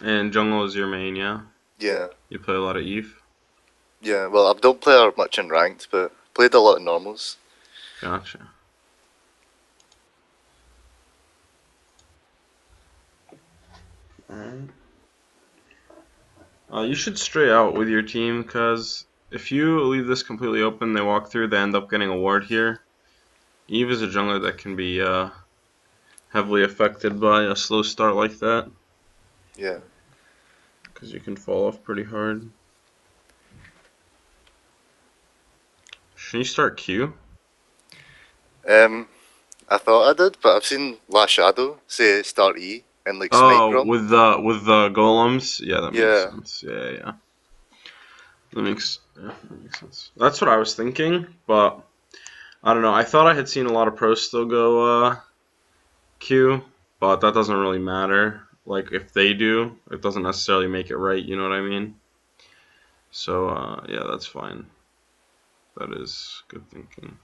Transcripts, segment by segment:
And jungle is your main, yeah? Yeah. You play a lot of Eve? Yeah, well, I don't play her much in ranked, but played a lot of normals. Gotcha. Alright. You should stray out with your team, because if you leave this completely open, they walk through, they end up getting a ward here. Eve is a jungler that can be heavily affected by a slow start like that, Yeah. because you can fall off pretty hard. Should you start Q? Um, I thought I did, but I've seen Last Shadow say start E and like Smite Oh, Grom. with the golems? Yeah, that makes Yeah. sense. Yeah. That makes sense. That's what I was thinking, but I don't know. I thought I had seen a lot of pros still go Q, but that doesn't really matter. Like if they do, it doesn't necessarily make it right. You know what I mean? So yeah, that's fine. That is good thinking.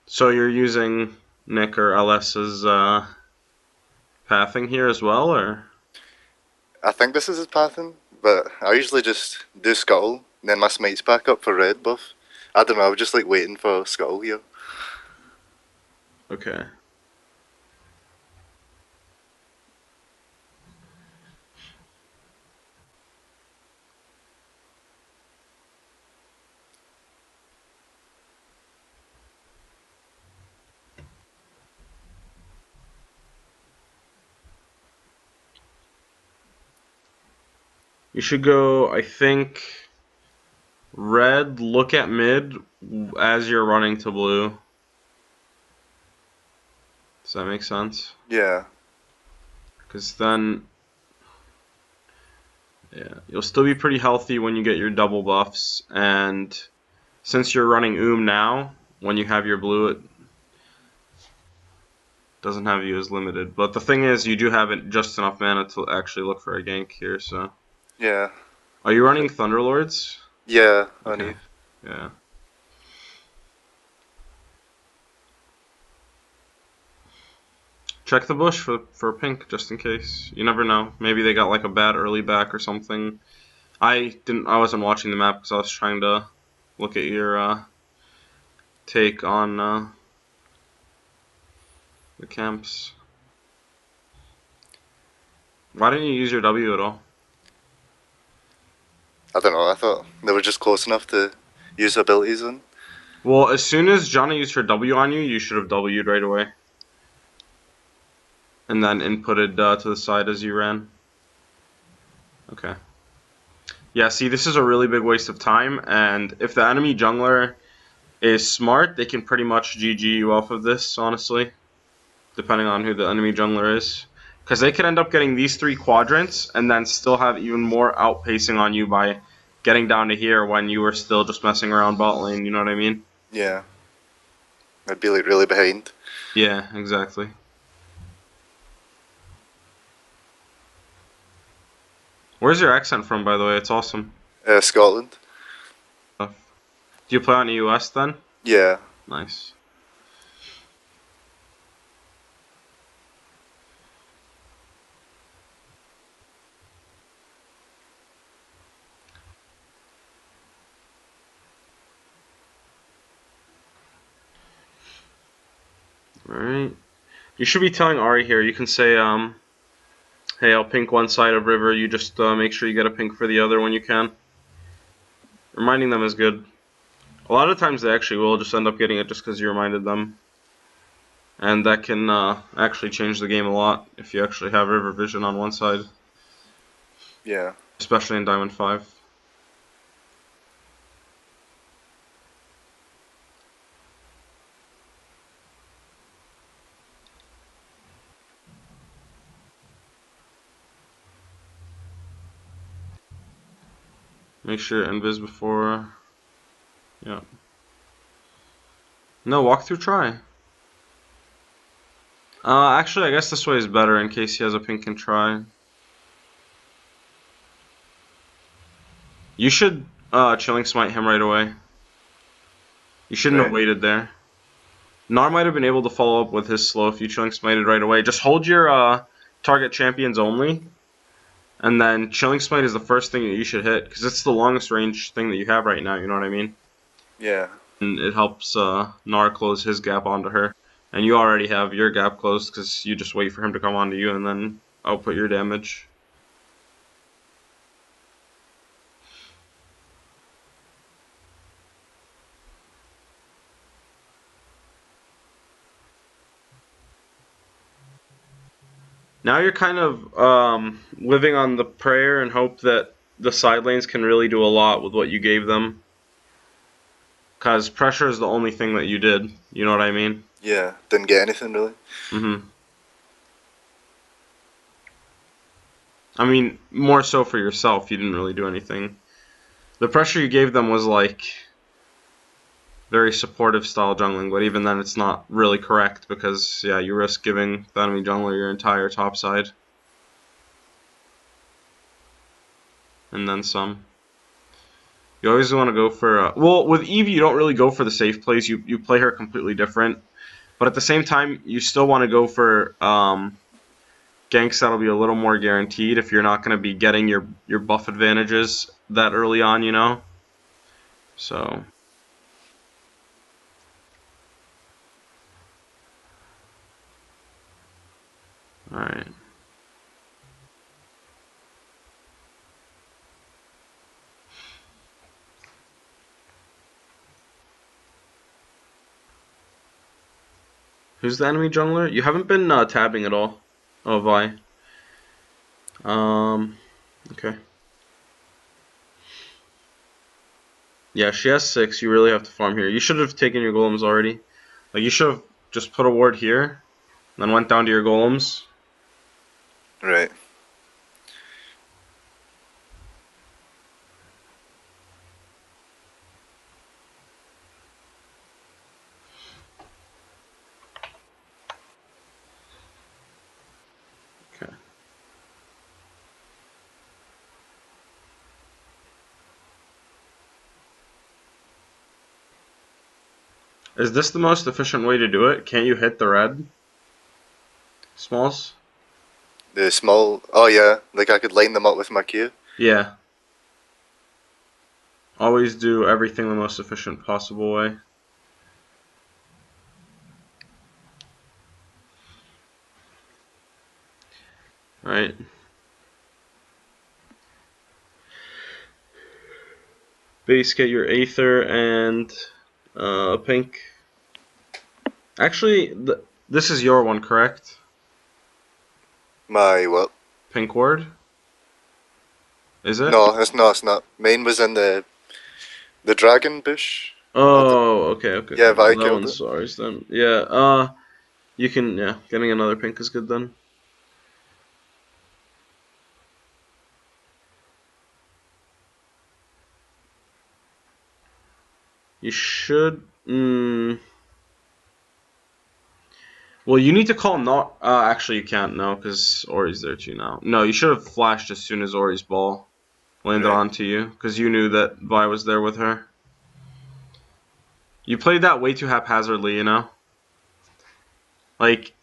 So you're using Nick or LS's pathing here as well, or? I think this is his pattern, but I usually just do Scuttle, and then my Smite's back up for red buff. I don't know, I was just like waiting for Scuttle here. Okay. You should go, I think, red, look at mid as you're running to blue. Does that make sense? Yeah. Because then, yeah, you'll still be pretty healthy when you get your double buffs. And since you're running now, when you have your blue, it doesn't have you as limited. But the thing is, you do have just enough mana to actually look for a gank here. So, Yeah. are you running Thunderlords? Yeah, on Okay, Eve. yeah. Check the bush for pink just in case. You never know. Maybe they got like a bad early back or something. I wasn't watching the map because I was trying to look at your take on the camps. Why didn't you use your W at all? I don't know, I thought they were just close enough to use abilities on. Well, as soon as Johnny used her W on you, you should have W'd right away. And then inputted to the side as you ran. Okay. Yeah, see, this is a really big waste of time, and if the enemy jungler is smart, they can pretty much GG you off of this, honestly. Depending on who the enemy jungler is. Because they could end up getting these 3 quadrants, and then still have even more outpacing on you by getting down to here when you were still just messing around bot lane, you know what I mean? Yeah. I'd be like really behind. Yeah, exactly. Where's your accent from, by the way? It's awesome. Scotland. Do you play on EUS then? Yeah. Nice. Alright. You should be telling Ari here. You can say, hey, I'll pink one side of river. You just make sure you get a pink for the other when you can. Reminding them is good. A lot of times they actually will just end up getting it just because you reminded them. And that can actually change the game a lot if you actually have river vision on one side. Yeah. Especially in Diamond 5. Make sure invis before. Yeah. No, walk through try. Actually, I guess this way is better in case he has a pink and try. You should chilling smite him right away. You shouldn't have Right. waited there. Nar might have been able to follow up with his slow if you chilling smited right away. Just hold your target champions only, And then Chilling Smite is the first thing that you should hit, because it's the longest range thing that you have right now, you know what I mean? Yeah. And it helps Gnar close his gap onto her. And you already have your gap closed, because you just wait for him to come onto you and then output your damage. Now you're kind of living on the prayer and hope that the side lanes can really do a lot with what you gave them. Because pressure is the only thing that you did. You know what I mean? Yeah. Didn't get anything really. Mm-hmm. I mean, more so for yourself, you didn't really do anything. The pressure you gave them was like very supportive style jungling, but even then it's not really correct because, yeah, you risk giving the enemy jungler your entire top side. And then some. You always want to go for... well, with Eve, you don't really go for the safe plays. You play her completely different. But at the same time, you still want to go for ganks that'll be a little more guaranteed if you're not going to be getting your buff advantages that early on, you know? So... Alright. Who's the enemy jungler? You haven't been tabbing at all. Oh, Vi. Okay. Yeah, she has 6. You really have to farm here. You should have taken your golems already. Like, you should have just put a ward here, and then went down to your golems. Right. Okay. Is this the most efficient way to do it? Can't you hit the red? Smalls? The small. Oh yeah. Like I could line them up with my Q. Yeah. Always do everything the most efficient possible way. Right. Base, get your Aether and pink. Actually, this is your one, correct? My what? Pink ward? Is it? No, it's not. It's not. Mine was in the dragon bush. Oh, okay, okay, Yeah, okay. Vi Well, that killed one's it. ours then. Yeah, you can, yeah, getting another pink is good then. You should, well, you need to call not, actually you can't now, because Ori's there too now. No, you should have flashed as soon as Ori's ball landed Right. onto you, because you knew that Vi was there with her. You played that way too haphazardly, you know? Like,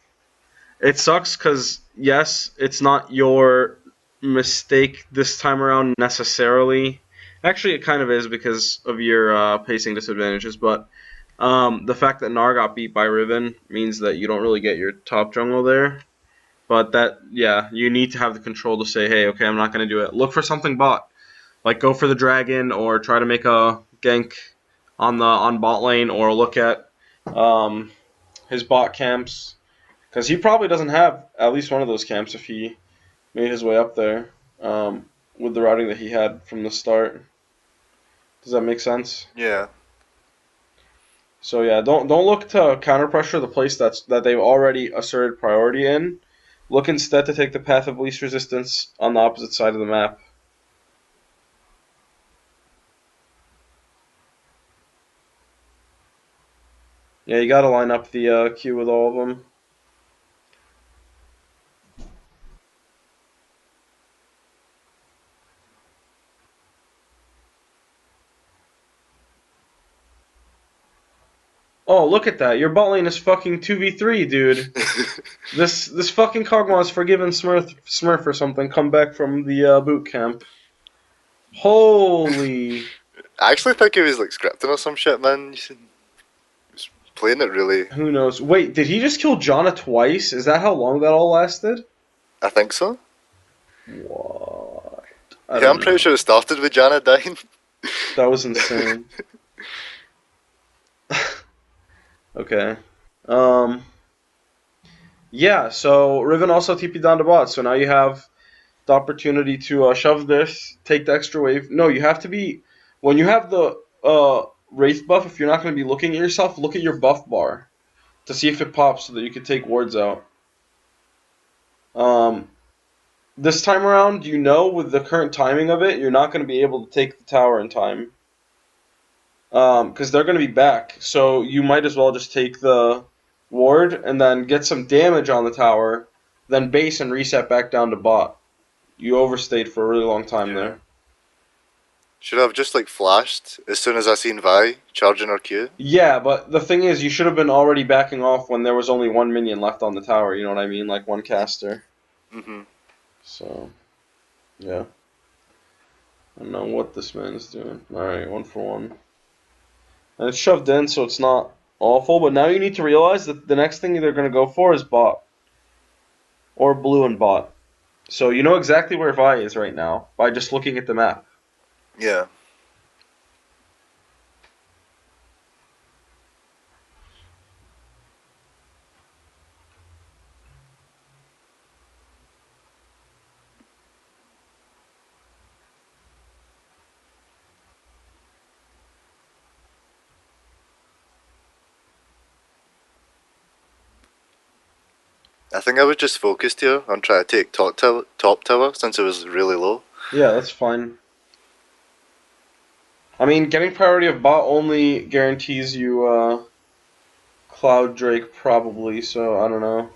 it sucks because, yes, it's not your mistake this time around necessarily. Actually, it kind of is because of your pacing disadvantages, but the fact that Gnar got beat by Riven means that you don't really get your top jungle there. But that, yeah, you need to have the control to say, hey, okay, I'm not going to do it. Look for something bot. Like, go for the dragon or try to make a gank on bot lane or look at his bot camps. Because he probably doesn't have at least one of those camps if he made his way up there with the routing that he had from the start. Does that make sense? Yeah. So yeah, don't look to counter pressure the place that they've already asserted priority in. Look instead to take the path of least resistance on the opposite side of the map. Yeah, you gotta line up the queue with all of them. Oh, look at that. Your bot lane is fucking 2v3, dude. This fucking Kog'Maw's forgiven Smurf or something come back from the boot camp. Holy. I actually think he was like scripting or some shit, man. He was playing it really. Who knows? Wait, did he just kill Janna twice? Is that how long that all lasted? I think so. What? I Yeah, don't I'm pretty know. sure it started with Janna dying. That was insane. Okay. Um. Yeah. So Riven also TP'd down to bot. So now you have the opportunity to shove this, take the extra wave. No, you have to be when you have the wraith buff. If you're not going to be looking at yourself, look at your buff bar to see if it pops so that you can take wards out. Um. This time around, you know, with the current timing of it, you're not going to be able to take the tower in time. Because they're going to be back. So you might as well just take the ward and then get some damage on the tower, then base and reset back down to bot. You overstayed for a really long time Yeah. there. Should have just like flashed as soon as I seen Vi charging her Q. Yeah, but the thing is, you should have been already backing off when there was only one minion left on the tower, you know what I mean? Like one caster. Mm-hmm. So, yeah. I don't know what this man is doing. Alright, 1 for 1. And it's shoved in, so it's not awful, but now you need to realize that the next thing they're going to go for is bot. Or blue and bot. So you know exactly where Vi is right now by just looking at the map. Yeah. I think I was just focused here on trying to take top tower since it was really low. Yeah, that's fine. I mean, getting priority of bot only guarantees you Cloud Drake probably, so I don't know.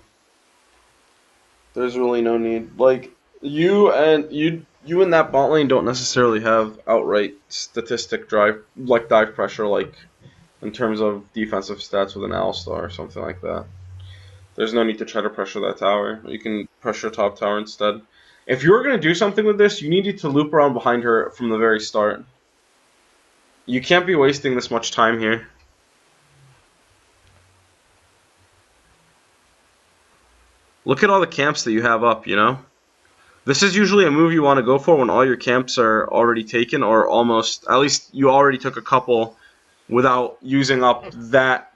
There's really no need. Like you and that bot lane don't necessarily have outright statistic dive pressure like in terms of defensive stats with an Alistar or something like that. There's no need to try to pressure that tower. You can pressure top tower instead. If you were gonna do something with this, you needed to loop around behind her from the very start. You can't be wasting this much time here. Look at all the camps that you have up, you know? This is usually a move you want to go for when all your camps are already taken or almost, at least you already took a couple without using up that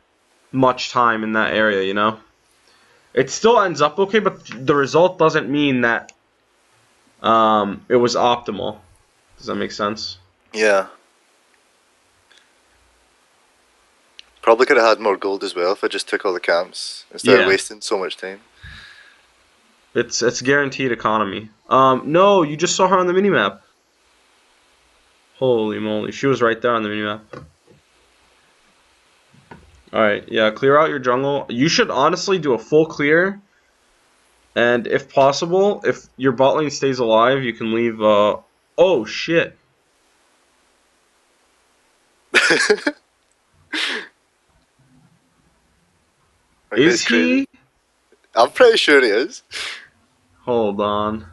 much time in that area, you know? It still ends up okay, but the result doesn't mean that it was optimal. Does that make sense? Yeah. Probably could have had more gold as well if I just took all the camps instead Yeah. of wasting so much time. It's guaranteed economy. No, you just saw her on the minimap. Holy moly, she was right there on the minimap. Alright, yeah, clear out your jungle. You should honestly do a full clear. And if possible, if your bot lane stays alive, you can leave, oh shit. Is he? I'm pretty sure he is. Hold on.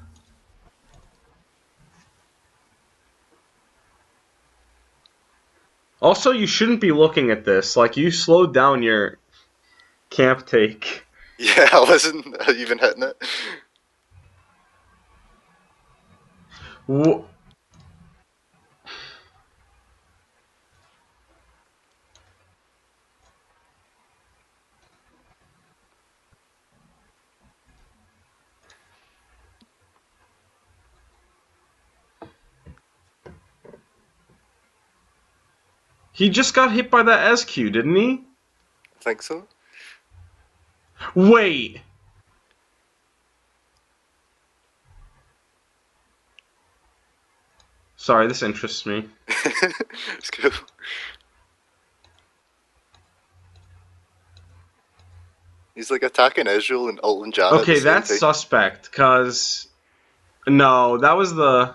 Also, you shouldn't be looking at this. Like, you slowed down your camp take. Yeah, I wasn't even hitting it. Wh- He just got hit by that SQ, didn't he? I think so. Wait. Sorry, this interests me. It's cool. He's like attacking Israel and ulting Janna at the Okay, same that's time. suspect, cause no, that was the.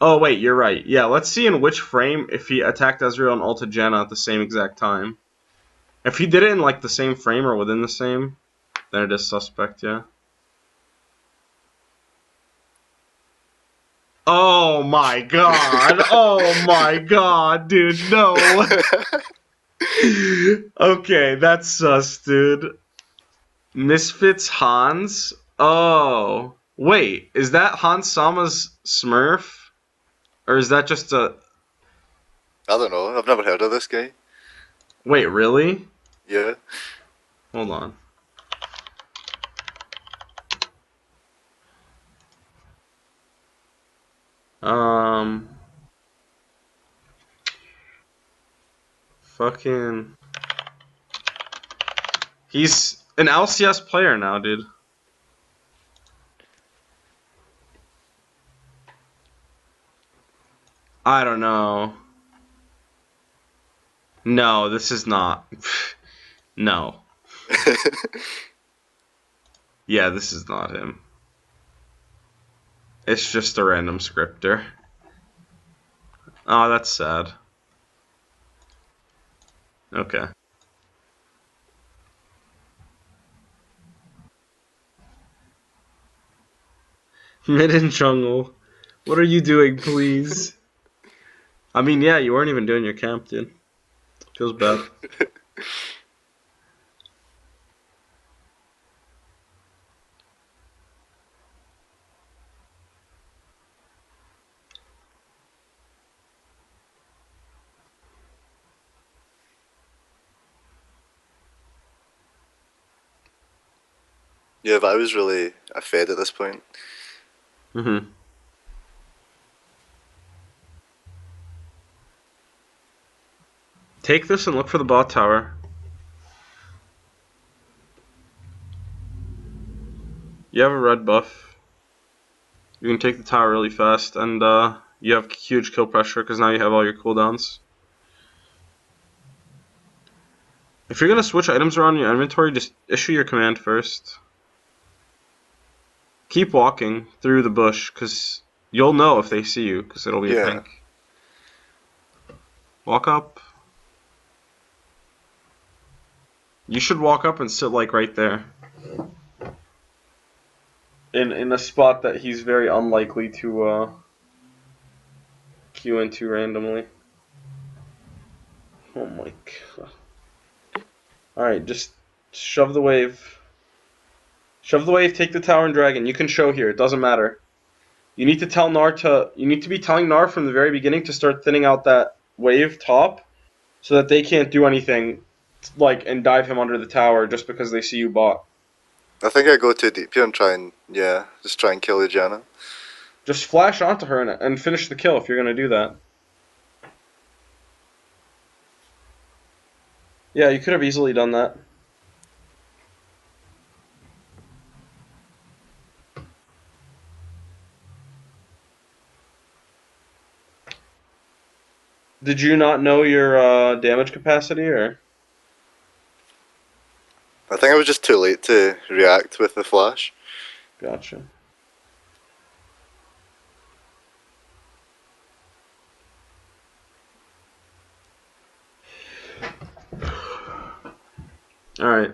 Oh wait, you're right. Yeah, let's see in which frame if he attacked Ezreal and ulted Janna at the same exact time. If he did it in like the same frame or within the same, then it is suspect, yeah. Oh my god. Oh my god, dude. No. Okay, that's sus, dude. Misfits Hans? Oh. Wait, is that Hans Sama's Smurf? Or is that just a... I don't know. I've never heard of this guy. Wait, really? Yeah. Hold on. Fucking... He's an LCS player now, dude. I don't know. No, this is not. No. Yeah, this is not him. It's just a random scripter. Oh, that's sad. Okay. Mid and jungle. What are you doing, please? I mean, yeah, you weren't even doing your camp, dude. Feels bad. Yeah, but I was really a fed at this point. Mm-hmm. Take this and look for the bot tower. You have a red buff. You can take the tower really fast, and you have huge kill pressure because now you have all your cooldowns. If you're gonna switch items around in your inventory, just issue your command first. Keep walking through the bush, because you'll know if they see you, because it'll be Yeah. pink. Walk up. You should walk up and sit like right there. In a spot that he's very unlikely to queue into randomly. Oh my god. Alright, just shove the wave. Shove the wave, take the tower and dragon. You can show here, it doesn't matter. You need to tell Gnar you need to be telling Gnar from the very beginning to start thinning out that wave top so that they can't do anything like and dive him under the tower just because they see you bot. I think I go too deep here and try and, yeah, just try and kill the Janna. Just flash onto her and finish the kill if you're gonna do that. Yeah, you could have easily done that. Did you not know your damage capacity, or? I think I was just too late to react with the flash. Gotcha. Alright.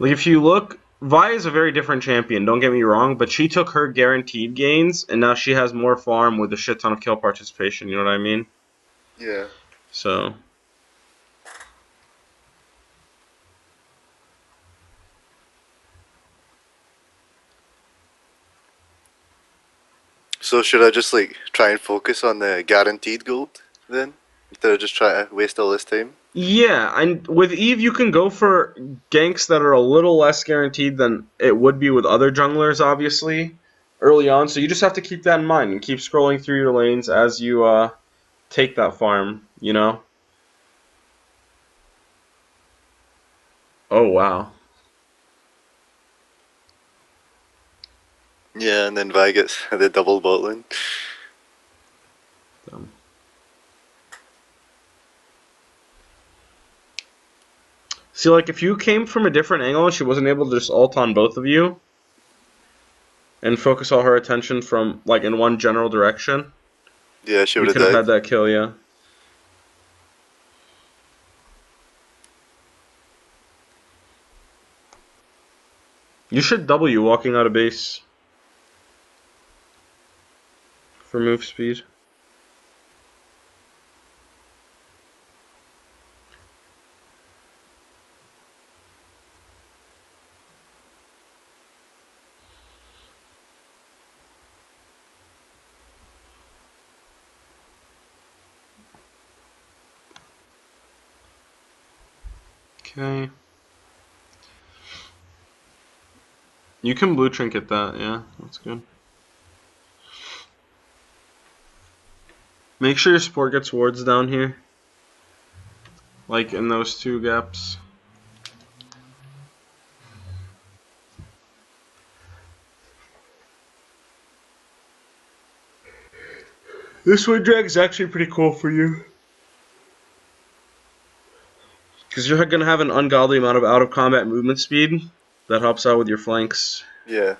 Like, if you look, Vi is a very different champion, don't get me wrong, but she took her guaranteed gains, and now she has more farm with a shit ton of kill participation, you know what I mean? Yeah. So... So should I just like try and focus on the guaranteed gold then? Instead of just try to waste all this time? Yeah, and with Eve you can go for ganks that are a little less guaranteed than it would be with other junglers, obviously, early on, so you just have to keep that in mind and keep scrolling through your lanes as you take that farm, you know? Oh, wow. Yeah, and then Vi gets the double bot lane. See, like, if you came from a different angle and she wasn't able to just ult on both of you, and focus all her attention from like in one general direction, Yeah, she we would have could have died. had that kill, yeah. You should W walking out of base for move speed. Okay. You can blue trinket that, yeah, that's good. Make sure your support gets wards down here. Like in those two gaps. This wind drag is actually pretty cool for you. Because you're going to have an ungodly amount of out of combat movement speed that helps out with your flanks. Yeah.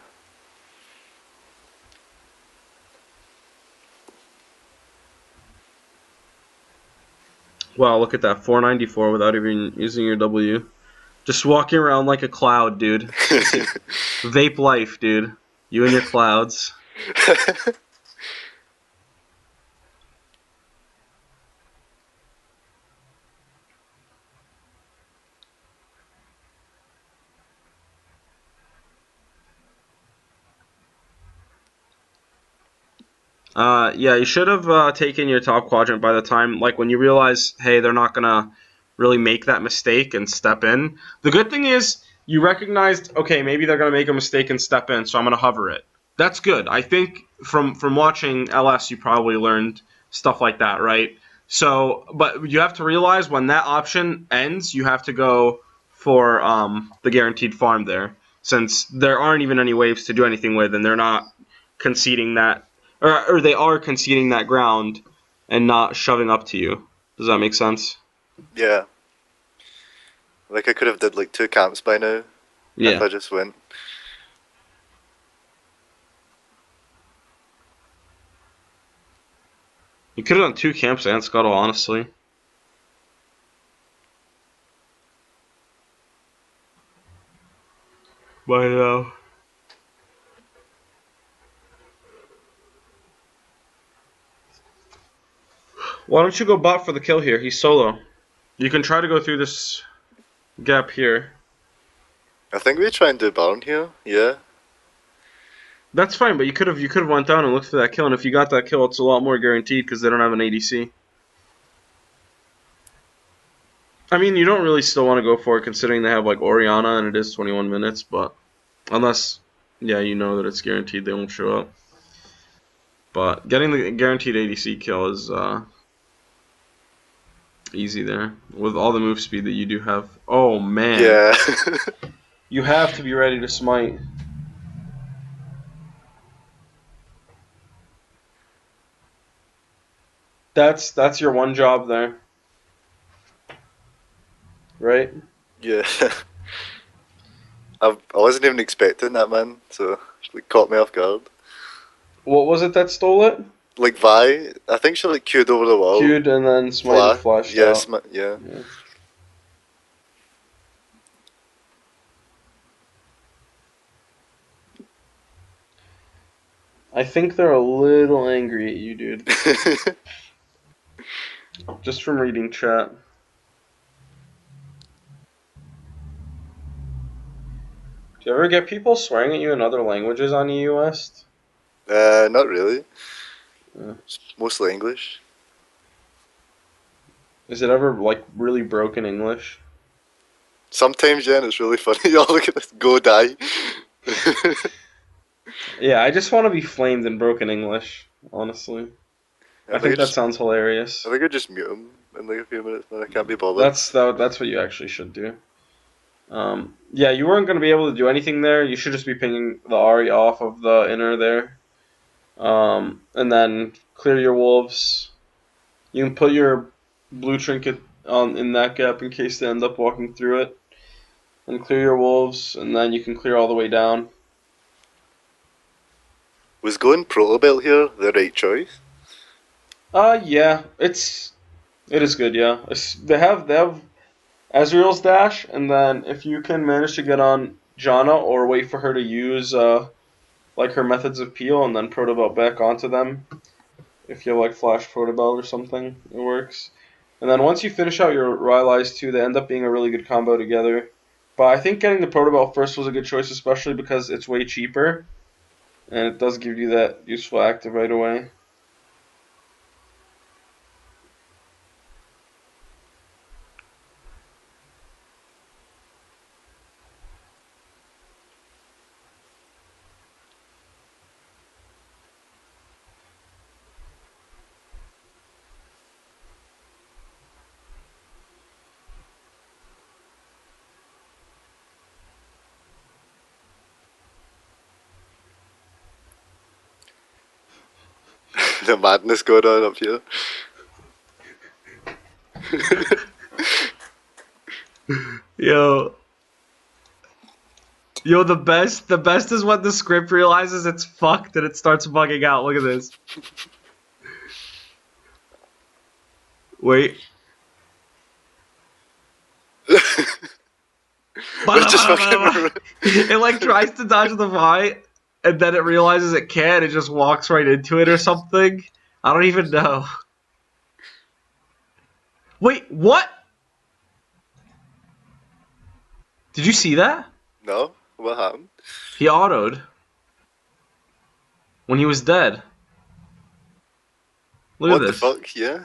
Wow, look at that. 494 without even using your W. Just walking around like a cloud, dude. Vape life, dude. You and your clouds. Yeah, you should have taken your top quadrant by the time, like, when you realize, hey, they're not gonna really make that mistake and step in. The good thing is, you recognized, okay, maybe they're gonna make a mistake and step in, so I'm gonna hover it. That's good. I think from watching LS, you probably learned stuff like that, right? So, but you have to realize when that option ends, you have to go for the guaranteed farm there, since there aren't even any waves to do anything with, and they're not conceding that or they are conceding that ground and not shoving up to you. Does that make sense? Yeah. Like I could have did like 2 camps by now if Yeah. I just went. You could have done 2 camps and Scuttle, honestly. By now. Why don't you go bot for the kill here? He's solo. You can try to go through this gap here. I think we try and do Baron here, yeah. That's fine, but you could have went down and looked for that kill, and if you got that kill, it's a lot more guaranteed because they don't have an ADC. I mean, you don't really still want to go for it considering they have like Oriana and it is 21 minutes, but unless, yeah, you know that it's guaranteed they won't show up. But getting the guaranteed ADC kill is easy there with all the move speed that you do have. Oh man, Yeah. you have to be ready to smite. That's your one job there, right? Yeah. I wasn't even expecting that, man, so it caught me off guard. What was it that stole it? Like Vi, I think she like queued over the wall. Queued and then smited flashed yeah, out. yeah. Yeah. I think they're a little angry at you, dude. Just from reading chat. Do you ever get people swearing at you in other languages on EU West? Not really. Yeah. It's mostly English. Is it ever like really broken English? Sometimes, yeah, and it's really funny. Oh, look at this. Go die. Yeah, I just want to be flamed in broken English, honestly. I think that sounds hilarious. I think I just mute him in like a few minutes, man. I can't be bothered. That's what you actually should do. Yeah, you weren't going to be able to do anything there. You should just be pinging the Ahri off of the inner there. And then clear your wolves. You can put your blue trinket on in that gap in case they end up walking through it. And clear your wolves, and then you can clear all the way down. Was going Proto Belt here the right choice? Yeah, it is good. Yeah, they have Ezreal's dash, and then if you can manage to get on Janna or wait for her to use like her methods of peel and then Protobelt back onto them, if you have like Flash Protobelt or something, it works. And then once you finish out your Rylai's too, they end up being a really good combo together. But I think getting the Protobelt first was a good choice, especially because it's way cheaper, and it does give you that useful active right away. The madness going on up here. Yo, yo, the best is when the script realizes it's fucked and it starts bugging out. Look at this. Wait. We're just fucking. It like tries to dodge the Vi, and then it realizes it can't. It just walks right into it or something. I don't even know. Wait, what? Did you see that? No? What happened? He autoed when he was dead. Look What at the this. fuck? Yeah.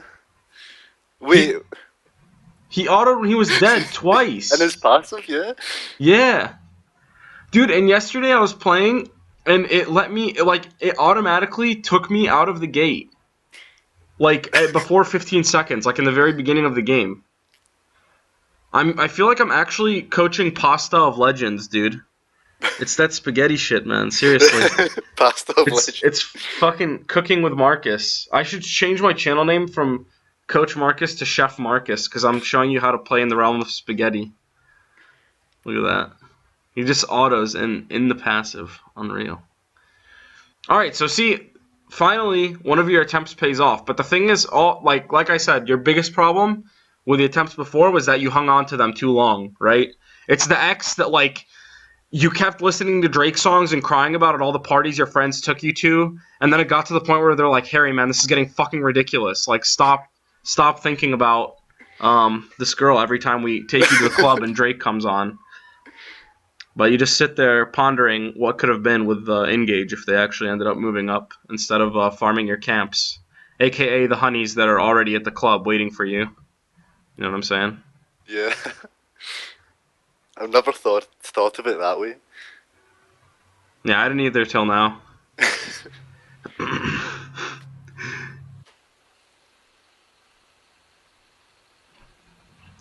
Wait, He autoed when he was dead twice. and his passive, yeah? Yeah. Dude, and yesterday I was playing and it automatically took me out of the gate. Like before 15 seconds, like in the very beginning of the game. I feel like I'm actually coaching Pasta of Legends, dude. It's that spaghetti shit, man. Seriously. Pasta of It's Legend. it's fucking cooking with Marcus. I should change my channel name from Coach Marcus to Chef Marcus because I'm showing you how to play in the realm of spaghetti. Look at that. He just autos in the passive. Unreal. All right, so see, finally one of your attempts pays off. But the thing is, all like I said, your biggest problem with the attempts before was that you hung on to them too long, right? It's the X that like you kept listening to Drake songs and crying about at all the parties your friends took you to, and then it got to the point where they're like, "Harry, man, this is getting fucking ridiculous. Like, stop thinking about this girl every time we take you to the club and Drake comes on." But you just sit there pondering what could have been with Engage if they actually ended up moving up instead of farming your camps, aka the honeys that are already at the club waiting for you. You know what I'm saying? Yeah. I've never thought of it that way. Yeah, I didn't either till now.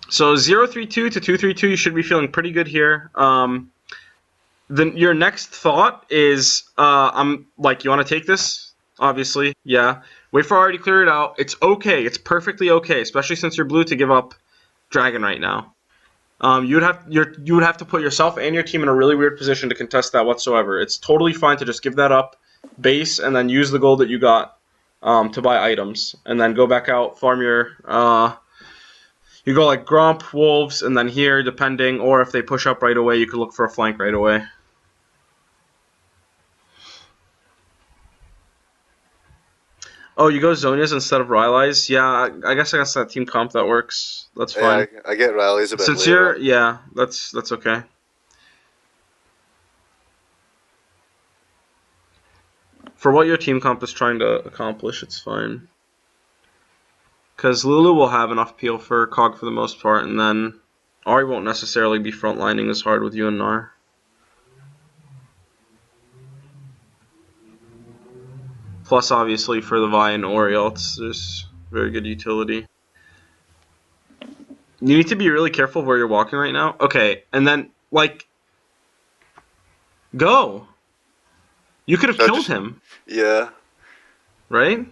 So 032 to 232, you should be feeling pretty good here. Then your next thought is, I'm like, you want to take this? Obviously, yeah. Wait for already clear it out. It's okay. It's perfectly okay, especially since you're blue to give up Dragon right now. You would have to put yourself and your team in a really weird position to contest that whatsoever. It's totally fine to just give that up, base, and then use the gold that you got to buy items, and then go back out, farm your. You go like Gromp, Wolves, and then here, depending, or if they push up right away, you could look for a flank right away. Oh, you go Zonias instead of Rylai's? Yeah, I guess that team comp that works. That's fine. Yeah, I get rallies a bit Since later. yeah, that's okay. For what your team comp is trying to accomplish, it's fine. Because Lulu will have enough peel for Cog for the most part, and then Ari won't necessarily be frontlining as hard with you and Nar. Plus, obviously, for the Vi and Oriel, there's very good utility. You need to be really careful where you're walking right now. Okay, and then, like, go. You could have killed him. Yeah. Right?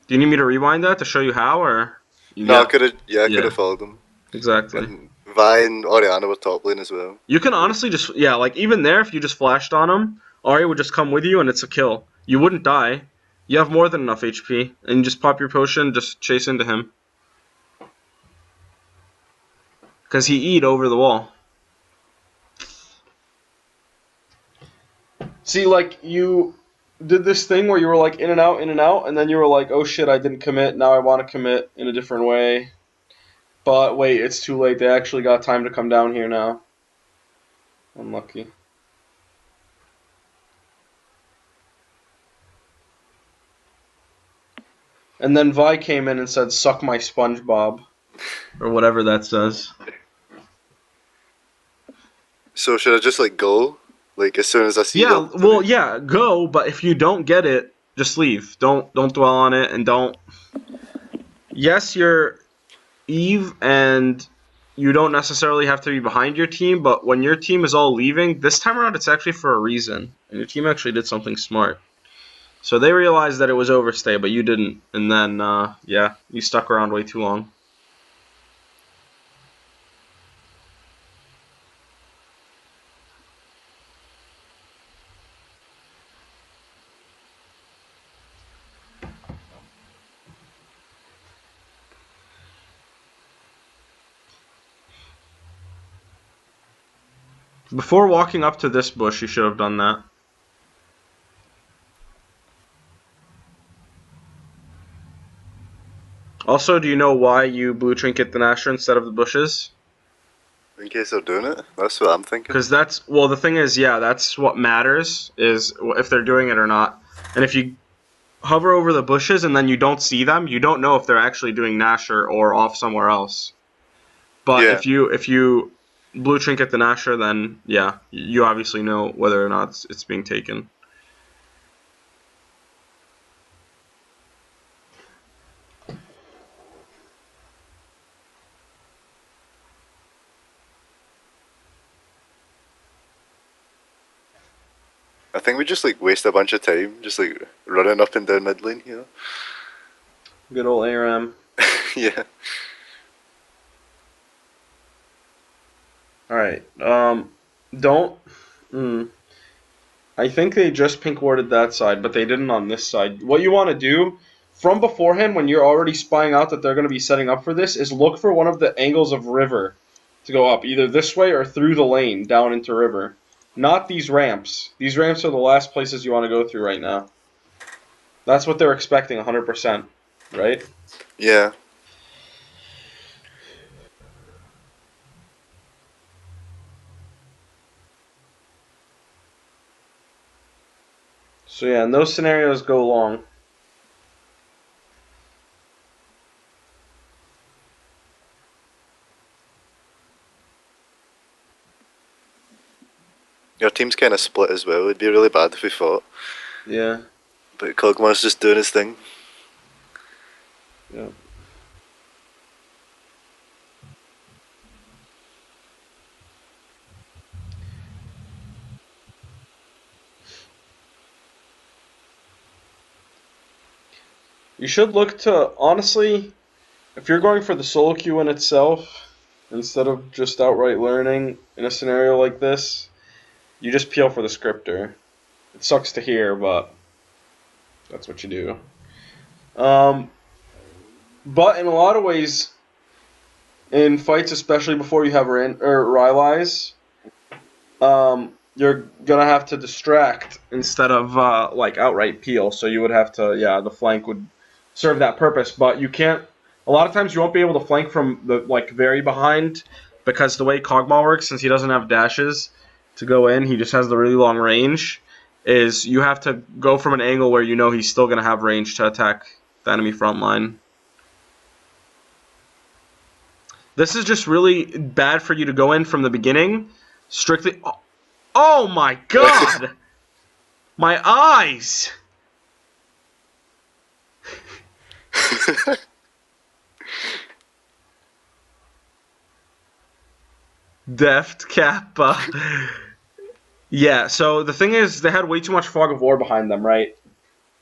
Do you need me to rewind that to show you how, or? No, I could have followed them. Exactly. And Vi and Oriana were top lane as well. You can honestly just, yeah, like, even there, if you just flashed on him, Ahri would just come with you and it's a kill. You wouldn't die. You have more than enough HP, and you just pop your potion, just chase into him. Because he E'd over the wall. See, like, you did this thing where you were like in and out, and then you were like, oh shit, I didn't commit, now I want to commit in a different way. But wait, it's too late, they actually got time to come down here now. Unlucky. And then Vi came in and said, suck my SpongeBob. Or whatever that says. So should I just like go? Like as soon as I see Yeah, well, yeah, go, but if you don't get it, just leave. Don't dwell on it, and don't... Yes, you're Eve, and you don't necessarily have to be behind your team, but when your team is all leaving, this time around it's actually for a reason. And your team actually did something smart. So they realized that it was overstay, but you didn't. And then, yeah, you stuck around way too long. Before walking up to this bush, you should have done that. Also, do you know why you blue trinket the Nasher instead of the bushes? In case they're doing it, that's what I'm thinking. Because that's, well, the thing is, yeah, that's what matters, is if they're doing it or not. And if you hover over the bushes and then you don't see them, you don't know if they're actually doing Nasher or off somewhere else. But Yeah. if you blue trinket the Nasher, then yeah, you obviously know whether or not it's being taken. I think we just like waste a bunch of time just like running up and down mid lane, you know? Good old ARAM. Yeah. Alright, don't... I think they just pink warded that side, but they didn't on this side. What you want to do, from beforehand, when you're already spying out that they're going to be setting up for this, is look for one of the angles of river to go up, either this way or through the lane, down into river. Not these ramps. These ramps are the last places you want to go through right now. That's what they're expecting, 100%, right? Yeah. So yeah, and those scenarios go long. Your team's kind of split as well. It'd be really bad if we fought. Yeah. But Kog'Maw's just doing his thing. Yeah. You should look to, honestly, if you're going for the solo queue in itself, instead of just outright learning in a scenario like this, you just peel for the scripter. It sucks to hear, but that's what you do. But in a lot of ways, in fights, especially before you have Rylai's, you're gonna have to distract instead of like outright peel. So you would have to, yeah, the flank would serve that purpose. But you can't. A lot of times you won't be able to flank from the like very behind because the way Kog'Maw works, since he doesn't have dashes to go in, he just has the really long range. Is you have to go from an angle where you know he's still gonna have range to attack the enemy front line. This is just really bad for you to go in from the beginning, strictly. Oh my god! My eyes! Deft Kappa. Yeah, so the thing is, they had way too much Fog of War behind them, right?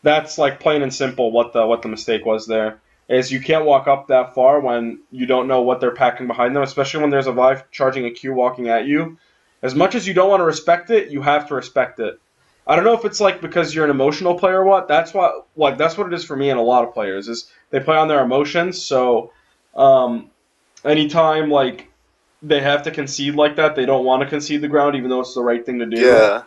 That's like plain and simple what the mistake was there. Is you can't walk up that far when you don't know what they're packing behind them, especially when there's a Vive charging a Q walking at you. As much as you don't want to respect it, you have to respect it. I don't know if it's like because you're an emotional player or what. That's what it is for me and a lot of players is they play on their emotions. So um, anytime like they have to concede like that, they don't want to concede the ground even though it's the right thing to do. Yeah,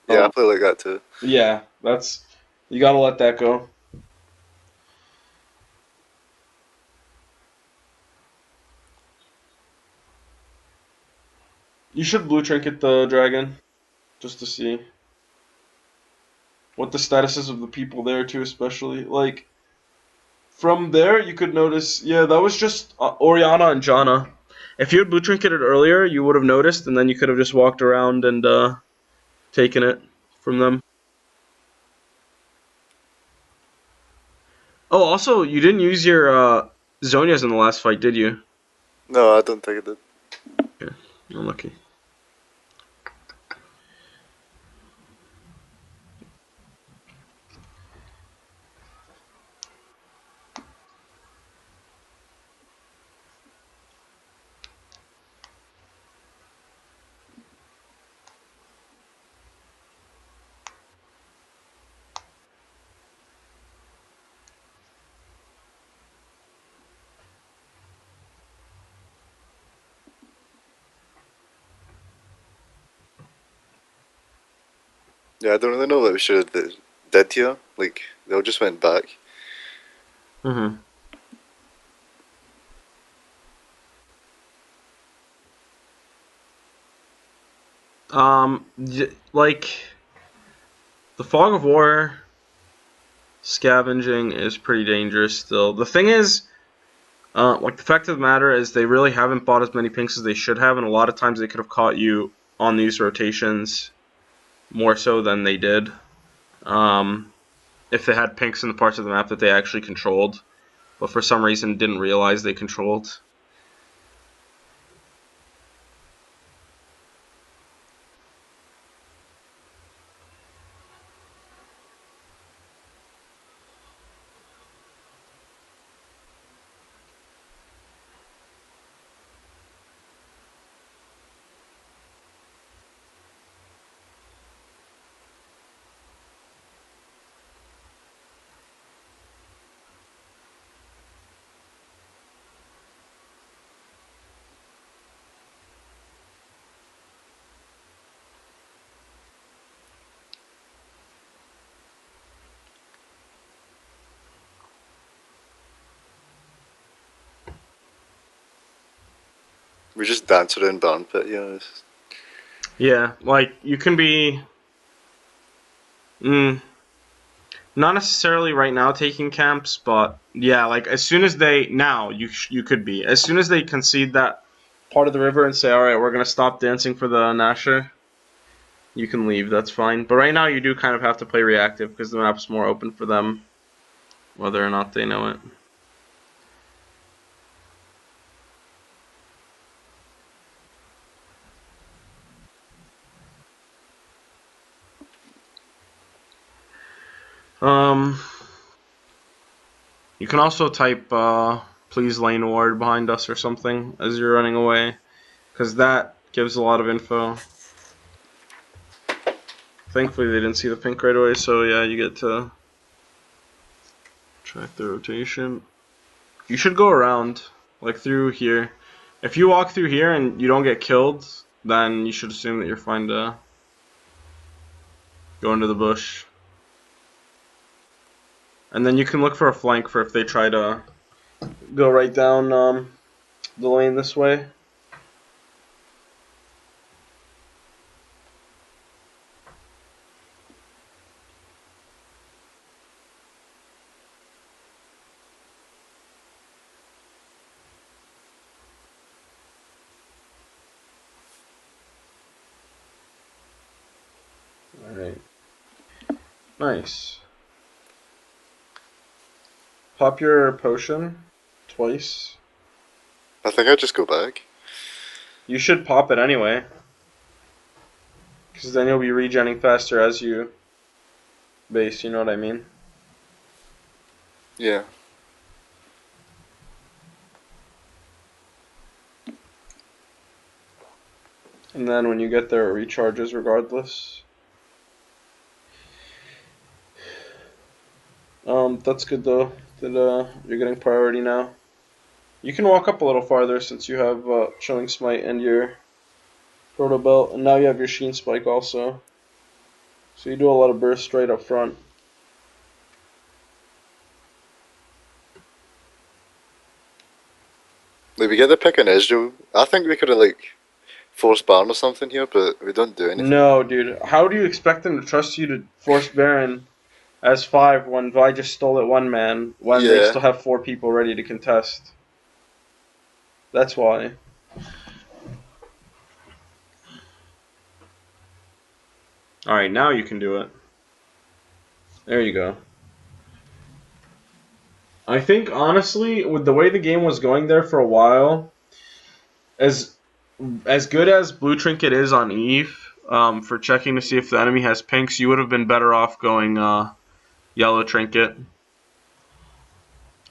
yeah, I Um, play like that too. yeah, that's you gotta let that go. You should blue trinket the dragon just to see what the status is of the people there too, especially like from there you could notice. Yeah, that was just Oriana and Janna. If you had blue trinketed earlier, you would have noticed, and then you could have just walked around and taken it from them. Oh, also, you didn't use your Zonias in the last fight, did you? No, I don't think I did. Yeah, unlucky. Yeah, I don't really know what we should have did here. Like, they all just went back. Mm-hmm. Like the fog of war scavenging is pretty dangerous still. The thing is, like the fact of the matter is they really haven't bought as many pinks as they should have, and a lot of times they could have caught you on these rotations more so than they did. Um, if they had pinks in the parts of the map that they actually controlled, but for some reason didn't realize they controlled. We just dance around Barn Pit, you know. Yeah, like you can be. Mm, Not necessarily right now taking camps, but yeah, like as soon as they now you could be as soon as they concede that part of the river and say, all right, we're gonna stop dancing for the Nasher, you can leave. That's fine. But right now you do kind of have to play reactive because the map's more open for them, whether or not they know it. Um, you can also type please lane ward behind us or something as you're running away, because that gives a lot of info. Thankfully they didn't see the pink right away, so yeah, you get to track the rotation. You should go around, like through here. If you walk through here and you don't get killed, then you should assume that you're fine to go into the bush. And then you can look for a flank for if they try to go right down the lane this way. Alright. Nice. Pop your potion twice. I think I'd just go back. You should pop it anyway. Because then you'll be regenning faster as you base, you know what I mean? Yeah. And then when you get there, it recharges regardless. That's good though. That you're getting priority now. You can walk up a little farther since you have Chilling Smite and your Proto Belt, and now you have your Sheen Spike also. So you do a lot of burst right up front. Like, we get the pick on Ezreal. I think we could have, like, forced Baron or something here, but we don't do anything. No, dude. How do you expect them to trust you to force Baron as 5 when Vi just stole it one man when they Yeah. still have 4 people ready to contest? That's why. Alright, now you can do it. There you go. I think, honestly, with the way the game was going there for a while, as good as Blue Trinket is on Eve, for checking to see if the enemy has pinks, you would have been better off going Yellow Trinket.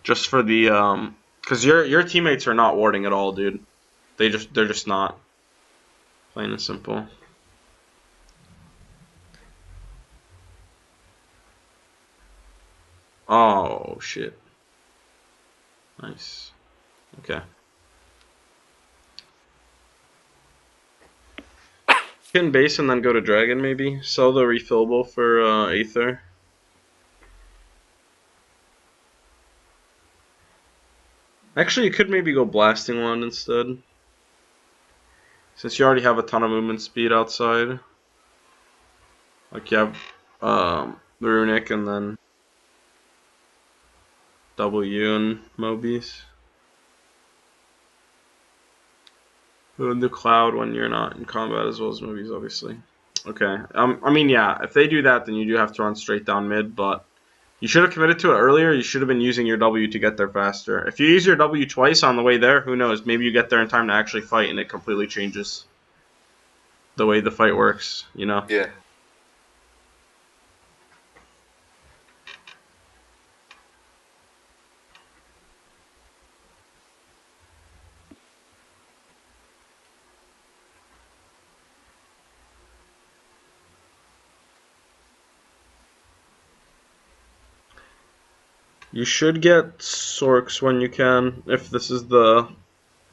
Just for the because your teammates are not warding at all, dude. They're just not. Plain and simple. Oh shit. Nice. Okay. Can base and then go to Dragon maybe. Sell the refillable for Aether. Actually, you could maybe go Blasting Wand instead. Since you already have a ton of movement speed outside. Like you have the Runic and then W and Mobies. In the cloud when you're not in combat as well as movies, obviously. Okay. I mean, yeah, if they do that, then you do have to run straight down mid, but you should have committed to it earlier. You should have been using your W to get there faster. If you use your W twice on the way there, who knows? Maybe you get there in time to actually fight and it completely changes the way the fight works, you know? Yeah. You should get Sorks when you can, if this is the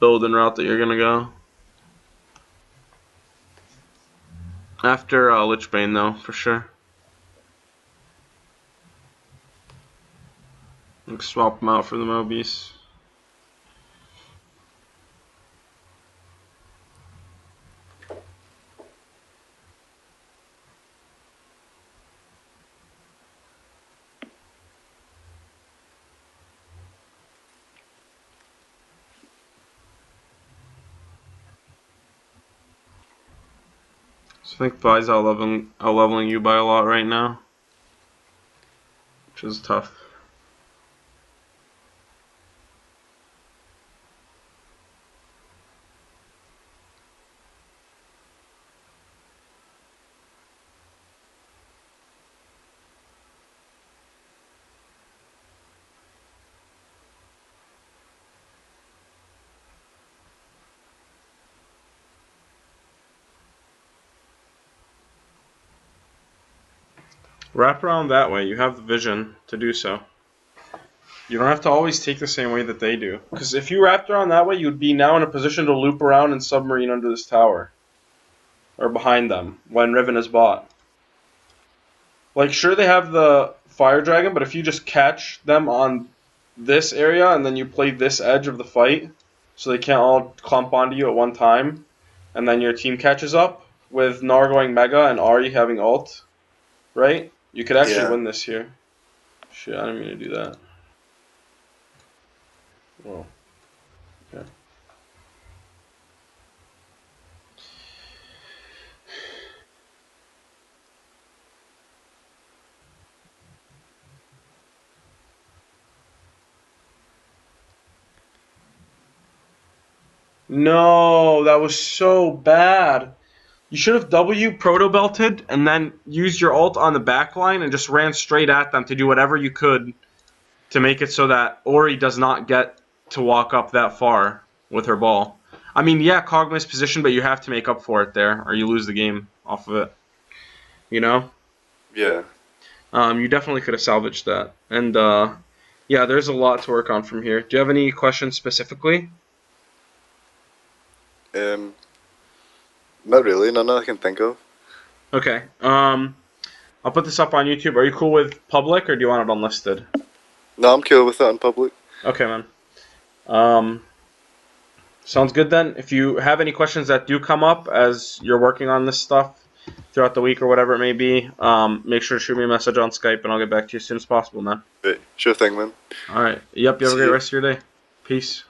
build and route that you're going to go. After Lich Bane, though, for sure. Like, swap them out for the Mobies. So I think Vi's out leveling you by a lot right now, which is tough. Wrap around that way. You have the vision to do so. You don't have to always take the same way that they do. Because if you wrapped around that way, you'd be now in a position to loop around and submarine under this tower. Or behind them, when Riven is bought. Like, sure they have the Fire Dragon, but if you just catch them on this area and then you play this edge of the fight, so they can't all clump onto you at one time, and then your team catches up, with Gnar going Mega and Ahri having ult, right? You could actually win this here. Shit, I didn't mean to do that. Whoa. Okay. No, that was so bad. You should have W proto belted and then used your ult on the back line and just ran straight at them to do whatever you could to make it so that Ori does not get to walk up that far with her ball. I mean, yeah, Kog'Maw's position, but you have to make up for it there or you lose the game off of it. You know? Yeah. You definitely could have salvaged that. And yeah, there's a lot to work on from here. Do you have any questions specifically? Um, Not really. None I can think of. Okay. I'll put this up on YouTube. Are you cool with public or do you want it unlisted? No, I'm cool with that in public. Okay, man. Um, Sounds good then. If you have any questions that do come up as you're working on this stuff throughout the week or whatever it may be, make sure to shoot me a message on Skype and I'll get back to you as soon as possible, man. Right. Sure thing, man. All right. Yep. You have a See great you. rest of your day. Peace.